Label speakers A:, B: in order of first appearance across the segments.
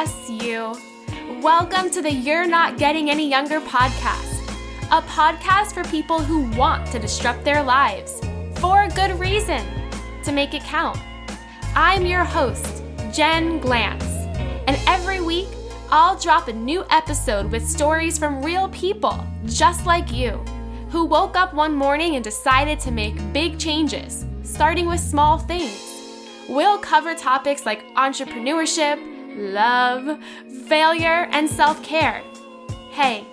A: Yes, you. Welcome to the You're Not Getting Any Younger podcast, a podcast for people who want to disrupt their lives for a good reason, to make it count. I'm your host, Jen Glantz, and every week I'll drop a new episode with stories from real people just like you, who woke up one morning and decided to make big changes, starting with small things. We'll cover topics like entrepreneurship, love, failure, and self-care. Hey,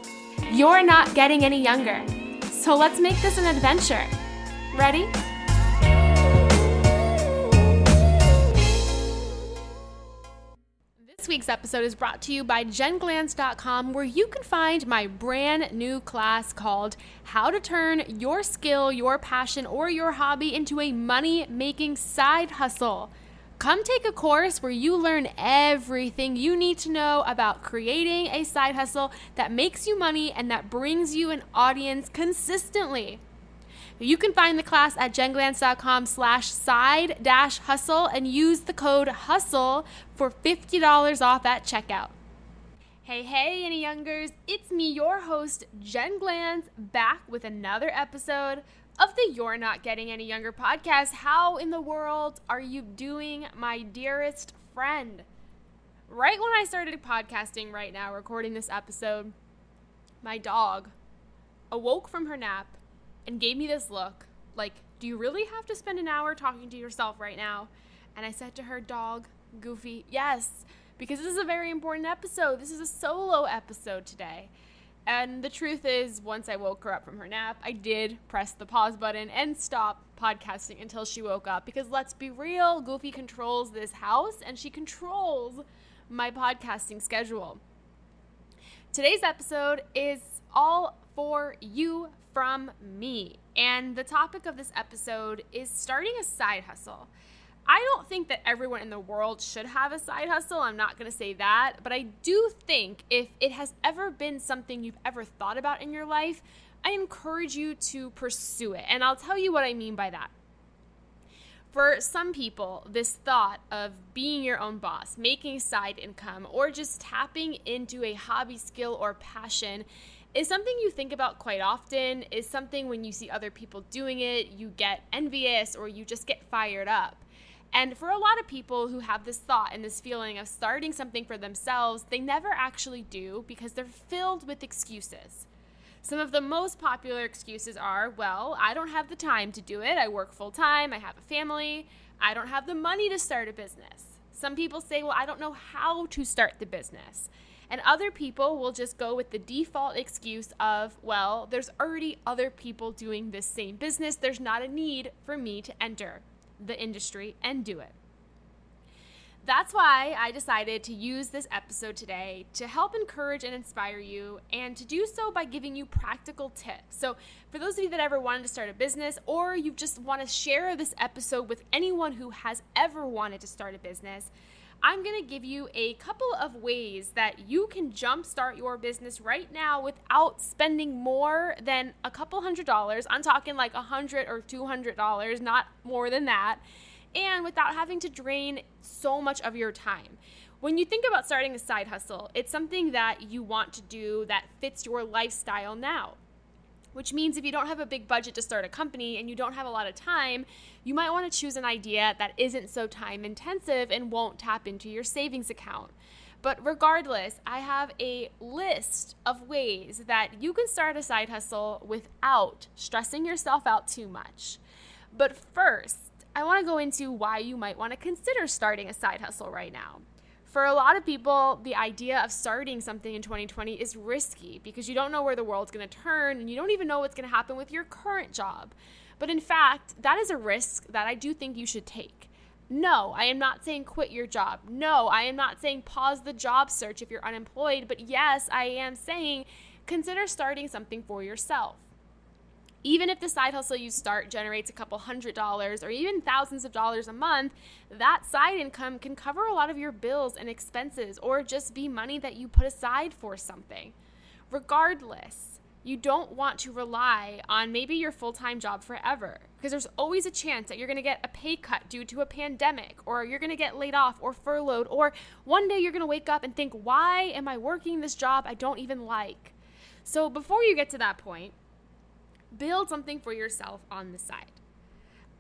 A: you're not getting any younger, so let's make this an adventure. Ready? This week's episode is brought to you by jenglantz.com, where you can find my brand new class called How to Turn Your Skill, Your Passion, or Your Hobby into a Money-Making Side Hustle. Come take a course where you learn everything you need to know about creating a side hustle that makes you money and that brings you an audience consistently. You can find the class at jenglantz.com/side-hustle and use the code HUSTLE for $50 off at checkout. Hey, any youngers, it's me, your host, Jen Glantz, back with another episode of the You're Not Getting Any Younger podcast. How in the world are you doing, my dearest friend? Right when I started podcasting right now, recording this episode, my dog awoke from her nap and gave me this look like, do you really have to spend an hour talking to yourself right now? And I said to her, dog, Goofy, yes, because this is a very important episode. This is a solo episode today. And the truth is, once I woke her up from her nap, I did press the pause button and stop podcasting until she woke up. Because let's be real, Goofy controls this house and she controls my podcasting schedule. Today's episode is all for you from me. And the topic of this episode is starting a side hustle. I don't think that everyone in the world should have a side hustle. I'm not going to say that. But I do think if it has ever been something you've ever thought about in your life, I encourage you to pursue it. And I'll tell you what I mean by that. For some people, this thought of being your own boss, making side income, or just tapping into a hobby, skill, or passion is something you think about quite often, is something when you see other people doing it, you get envious or you just get fired up. And for a lot of people who have this thought and this feeling of starting something for themselves, they never actually do because they're filled with excuses. Some of the most popular excuses are, well, I don't have the time to do it. I work full time. I have a family. I don't have the money to start a business. Some people say, well, I don't know how to start the business. And other people will just go with the default excuse of, well, there's already other people doing this same business. There's not a need for me to enter the industry and do it. That's why I decided to use this episode today to help encourage and inspire you, and to do so by giving you practical tips. So for those of you that ever wanted to start a business, or you just want to share this episode with anyone who has ever wanted to start a business, I'm going to give you a couple of ways that you can jumpstart your business right now without spending more than a couple $100s. I'm talking like $100 or $200, not more than that, and without having to drain so much of your time. When you think about starting a side hustle, it's something that you want to do that fits your lifestyle now. Which means if you don't have a big budget to start a company and you don't have a lot of time, you might want to choose an idea that isn't so time intensive and won't tap into your savings account. But regardless, I have a list of ways that you can start a side hustle without stressing yourself out too much. But first, I want to go into why you might want to consider starting a side hustle right now. For a lot of people, the idea of starting something in 2020 is risky because you don't know where the world's going to turn and you don't even know what's going to happen with your current job. But in fact, that is a risk that I do think you should take. No, I am not saying quit your job. No, I am not saying pause the job search if you're unemployed. But yes, I am saying consider starting something for yourself. Even if the side hustle you start generates a couple $100s or even thousands of dollars a month, that side income can cover a lot of your bills and expenses, or just be money that you put aside for something. Regardless, you don't want to rely on maybe your full-time job forever, because there's always a chance that you're going to get a pay cut due to a pandemic, or you're going to get laid off or furloughed, or one day you're going to wake up and think, why am I working this job I don't even like? So before you get to that point, build something for yourself on the side.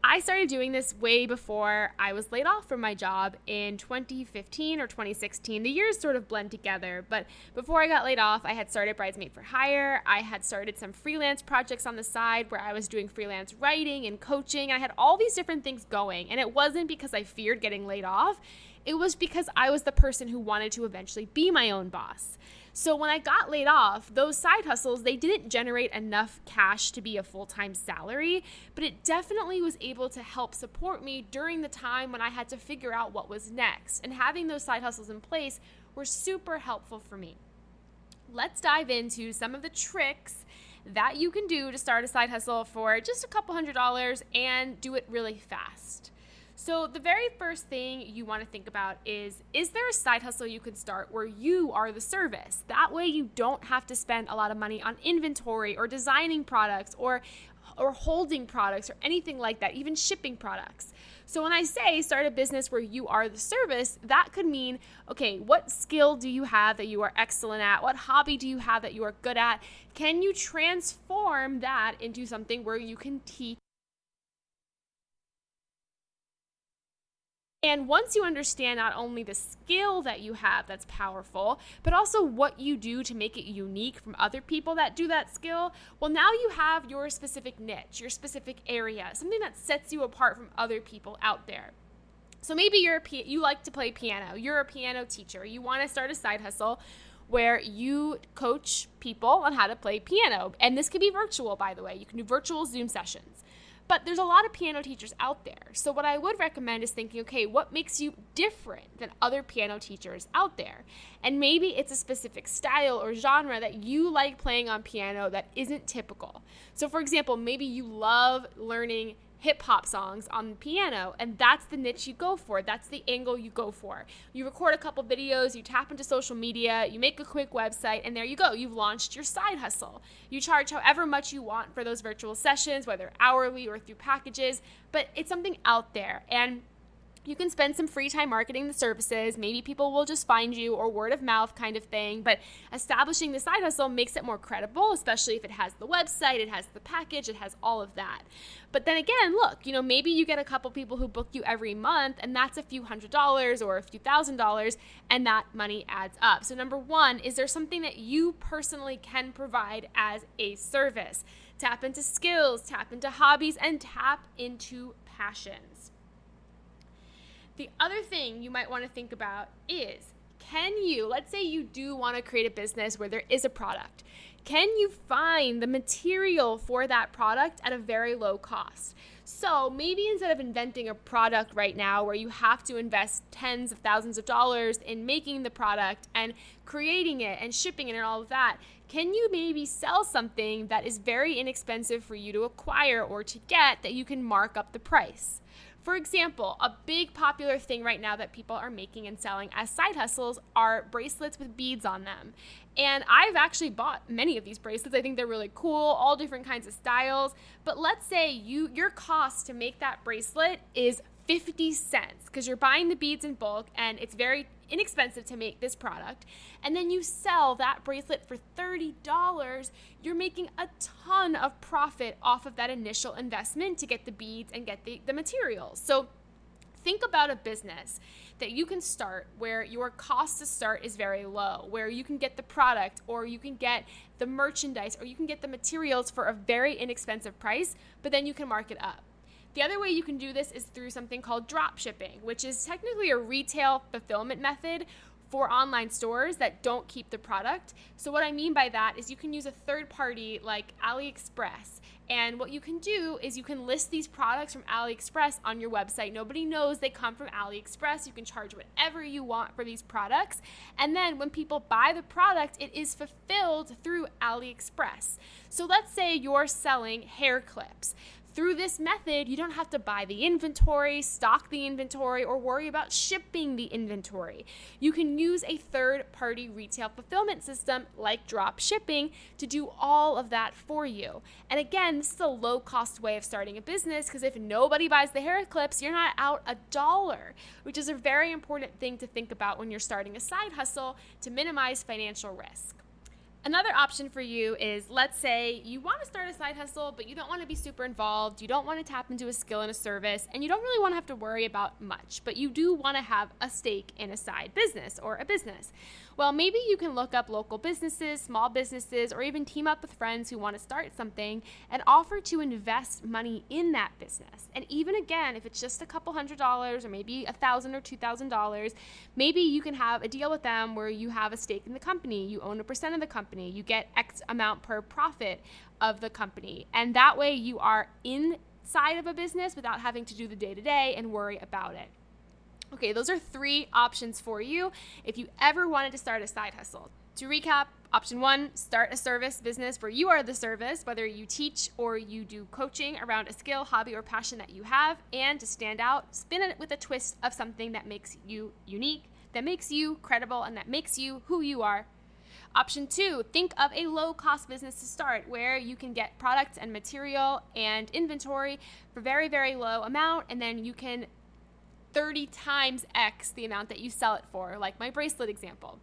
A: I started doing this way before I was laid off from my job in 2015 or 2016. The years sort of blend together, but before I got laid off, I had started Bridesmaid for Hire. I had started some freelance projects on the side where I was doing freelance writing and coaching. I had all these different things going, and it wasn't because I feared getting laid off. It was because I was the person who wanted to eventually be my own boss. So when I got laid off, those side hustles, they didn't generate enough cash to be a full-time salary, but it definitely was able to help support me during the time when I had to figure out what was next. And having those side hustles in place were super helpful for me. Let's dive into some of the tricks that you can do to start a side hustle for just a couple $100s and do it really fast. So the very first thing you want to think about is there a side hustle you can start where you are the service? That way you don't have to spend a lot of money on inventory or designing products or holding products or anything like that, even shipping products. So when I say start a business where you are the service, that could mean, okay, what skill do you have that you are excellent at? What hobby do you have that you are good at? Can you transform that into something where you can teach? And once you understand not only the skill that you have that's powerful, but also what you do to make it unique from other people that do that skill, well, now you have your specific niche, your specific area, something that sets you apart from other people out there. So maybe you like to play piano, you're a piano teacher, you want to start a side hustle where you coach people on how to play piano. And this can be virtual, by the way. You can do virtual Zoom sessions. But there's a lot of piano teachers out there. So what I would recommend is thinking, okay, what makes you different than other piano teachers out there? And maybe it's a specific style or genre that you like playing on piano that isn't typical. So for example, maybe you love learning hip hop songs on the piano, and that's the niche you go for. That's the angle you go for. You record a couple videos, you tap into social media, you make a quick website, and there you go. You've launched your side hustle. You charge however much you want for those virtual sessions, whether hourly or through packages, but it's something out there. And you can spend some free time marketing the services. Maybe people will just find you, or word of mouth kind of thing. But establishing the side hustle makes it more credible, especially if it has the website, it has the package, it has all of that. But then again, look, maybe you get a couple people who book you every month, and that's a few $100s or a few $1,000s, and that money adds up. So number one, is there something that you personally can provide as a service? Tap into skills, tap into hobbies, and tap into passions. The other thing you might want to think about is, let's say you do want to create a business where there is a product. Can you find the material for that product at a very low cost? So maybe instead of inventing a product right now where you have to invest tens of thousands of dollars in making the product and creating it and shipping it and all of that, can you maybe sell something that is very inexpensive for you to acquire or to get that you can mark up the price? For example, a big popular thing right now that people are making and selling as side hustles are bracelets with beads on them. And I've actually bought many of these bracelets. I think they're really cool, all different kinds of styles. But let's say your cost to make that bracelet is 50 cents because you're buying the beads in bulk and it's very inexpensive to make this product, and then you sell that bracelet for $30, you're making a ton of profit off of that initial investment to get the beads and get the materials. So think about a business that you can start where your cost to start is very low, where you can get the product or you can get the merchandise or you can get the materials for a very inexpensive price, but then you can mark it up. The other way you can do this is through something called drop shipping, which is technically a retail fulfillment method for online stores that don't keep the product. So what I mean by that is you can use a third party like AliExpress. And what you can do is you can list these products from AliExpress on your website. Nobody knows they come from AliExpress. You can charge whatever you want for these products. And then when people buy the product, it is fulfilled through AliExpress. So let's say you're selling hair clips. through this method, you don't have to buy the inventory, stock the inventory, or worry about shipping the inventory. You can use a third-party retail fulfillment system like drop shipping to do all of that for you. And again, this is a low-cost way of starting a business because if nobody buys the hair clips, you're not out $1, which is a very important thing to think about when you're starting a side hustle to minimize financial risk. Another option for you is, let's say you want to start a side hustle, but you don't want to be super involved, you don't want to tap into a skill and a service, and you don't really want to have to worry about much, but you do want to have a stake in a side business or a business. Well, maybe you can look up local businesses, small businesses, or even team up with friends who want to start something and offer to invest money in that business. And even again, if it's just a couple $100 or maybe $1,000 or $2,000, maybe you can have a deal with them where you have a stake in the company, you own 1% of the company, you get X amount per profit of the company. And that way you are inside of a business without having to do the day-to-day and worry about it. Okay, those are 3 options for you if you ever wanted to start a side hustle. To recap, option 1, start a service business where you are the service, whether you teach or you do coaching around a skill, hobby, or passion that you have. And to stand out, spin it with a twist of something that makes you unique, that makes you credible, and that makes you who you are. Option 2, think of a low-cost business to start where you can get products and material and inventory for very, very low amount, and then you can 30 times X the amount that you sell it for, like my bracelet example.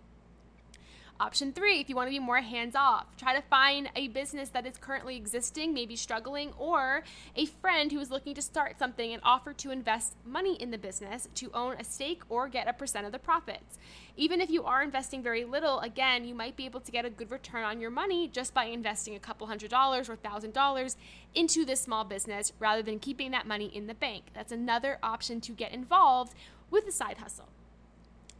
A: Option 3, if you want to be more hands-off, try to find a business that is currently existing, maybe struggling, or a friend who is looking to start something and offer to invest money in the business to own a stake or get 1% of the profits. Even if you are investing very little, again, you might be able to get a good return on your money just by investing a couple $100 or $1,000 into this small business rather than keeping that money in the bank. That's another option to get involved with a side hustle.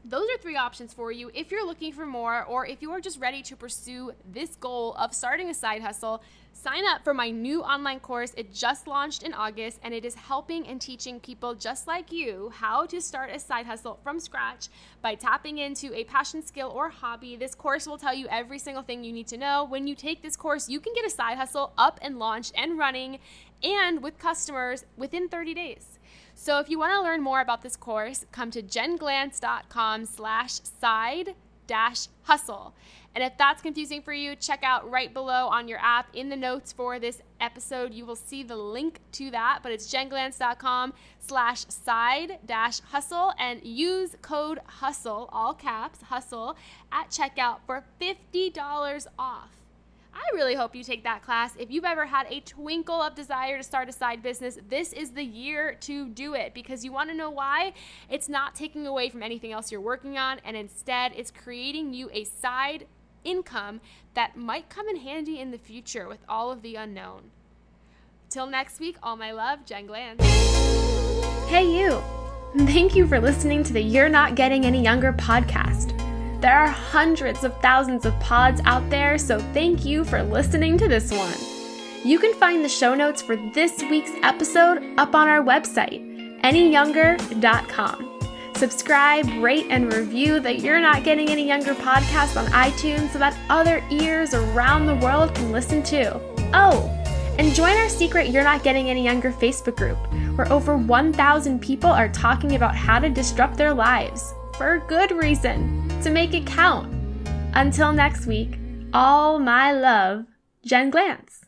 A: Those are 3 options for you if you're looking for more, or if you are just ready to pursue this goal of starting a side hustle. Sign up for my new online course. It just launched in August, and it is helping and teaching people just like you how to start a side hustle from scratch by tapping into a passion, skill, or hobby. This course will tell you every single thing you need to know. When you take this course, you can get a side hustle up and launched and running and with customers within 30 days. So if you want to learn more about this course, come to jenglantz.com/side-hustle. And if that's confusing for you, check out right below on your app in the notes for this episode. You will see the link to that, but it's jenglantz.com/side-hustle, and use code HUSTLE, all caps, HUSTLE, at checkout for $50 off. I really hope you take that class. If you've ever had a twinkle of desire to start a side business, this is the year to do it, because you want to know why? It's not taking away from anything else you're working on, and instead it's creating you a side income that might come in handy in the future with all of the unknown. Till next week, all my love, Jen Glantz. Hey you! Thank you for listening to the You're Not Getting Any Younger podcast. There are hundreds of thousands of pods out there, so thank you for listening to this one. You can find the show notes for this week's episode up on our website, anyyounger.com. Subscribe, rate, and review the You're Not Getting Any Younger podcast on iTunes so that other ears around the world can listen too. Oh, and join our secret You're Not Getting Any Younger Facebook group, where over 1,000 people are talking about how to disrupt their lives, for good reason, to make it count. Until next week, all my love, Jen Glantz.